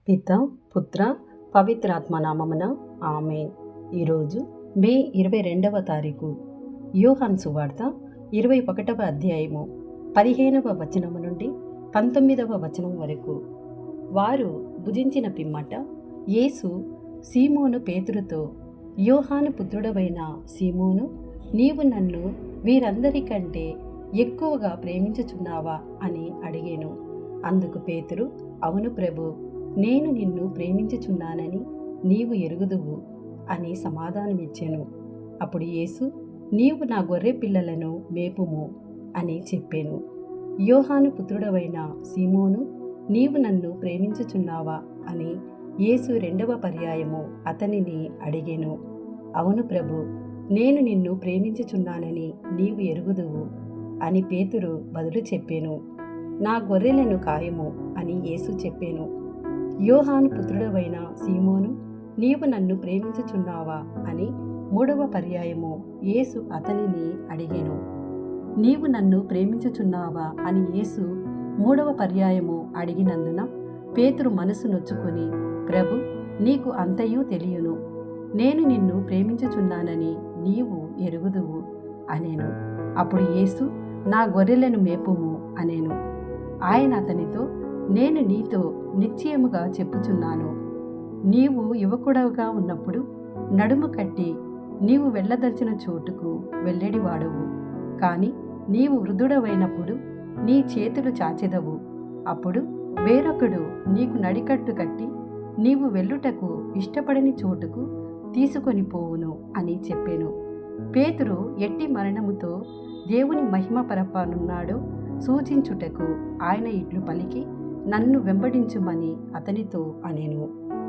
పిత పుత్ర పవిత్రాత్మ నామమున ఆమేన్. ఈరోజు మే 22వ తారీఖు. యోహాను సువార్త 21వ అధ్యాయము 15వ వచనము నుండి 19వ వచనం వరకు. వారు భుజించిన పిమ్మట యేసు సీమోను పేతురుతో, యోహాను పుత్రుడవైన సీమోను, నీవు నన్ను వీరందరికంటే ఎక్కువగా ప్రేమించుచున్నావా అని అడిగాను. అందుకు పేతురు, అవును ప్రభు, నేను నిన్ను ప్రేమించుచున్నానని నీవు ఎరుగుదువు అని సమాధానమిచ్చెను. అప్పుడు యేసు, నీవు నా గొర్రె పిల్లలను మేపుము అని చెప్పాను. యోహాను పుత్రుడవైన సీమోను, నీవు నన్ను ప్రేమించుచున్నావా అని యేసు రెండవ పర్యాయము అతనిని అడిగెను. అవును ప్రభు, నేను నిన్ను ప్రేమించుచున్నానని నీవు ఎరుగుదువు అని పేతురు బదులు చెప్పాను. నా గొర్రెలను కాయము అని యేసు చెప్పాను. యోహాను పుత్రుడవైన సీమోను, నీవు నన్ను ప్రేమించుచున్నావా అని మూడవ పర్యాయము యేసు అతనిని అడిగెను. నీవు నన్ను ప్రేమించుచున్నావా అని యేసు మూడవ పర్యాయము అడిగినందున పేతురు మనసు నొచ్చుకొని, ప్రభు, నీకు అంతయు తెలియను, నేను నిన్ను ప్రేమించుచున్నానని నీవు ఎరుగుదువు అనెను. అప్పుడు యేసు, నా గొర్రెలను మేపుము అనెను. ఆయన అతనితో, నేను నీతో నిశ్చయముగా చెప్పుచున్నాను, నీవు యువకుడవుగా ఉన్నప్పుడు నడుము కట్టి నీవు వెళ్ళదలిచిన చోటుకు వెళ్ళెడివాడవు. కాని నీవు వృద్ధుడవైనప్పుడు నీ చేతులు చాచెదవు. అప్పుడు వేరొకడు నీకు నడికట్టు కట్టి నీవు వెళ్ళుటకు ఇష్టపడని చోటుకు తీసుకొని పోవును అని చెప్పాను. పేతురు ఎట్టి మరణముతో దేవుని మహిమ పరపనున్నాడో సూచించుటకు ఆయన ఇట్లు పలికి, నన్ను వెంబడించుమని అతనితో అనెను.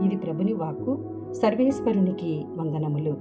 ఇది ప్రభుని వాక్కు. సర్వేశ్వరునికి వందనములు.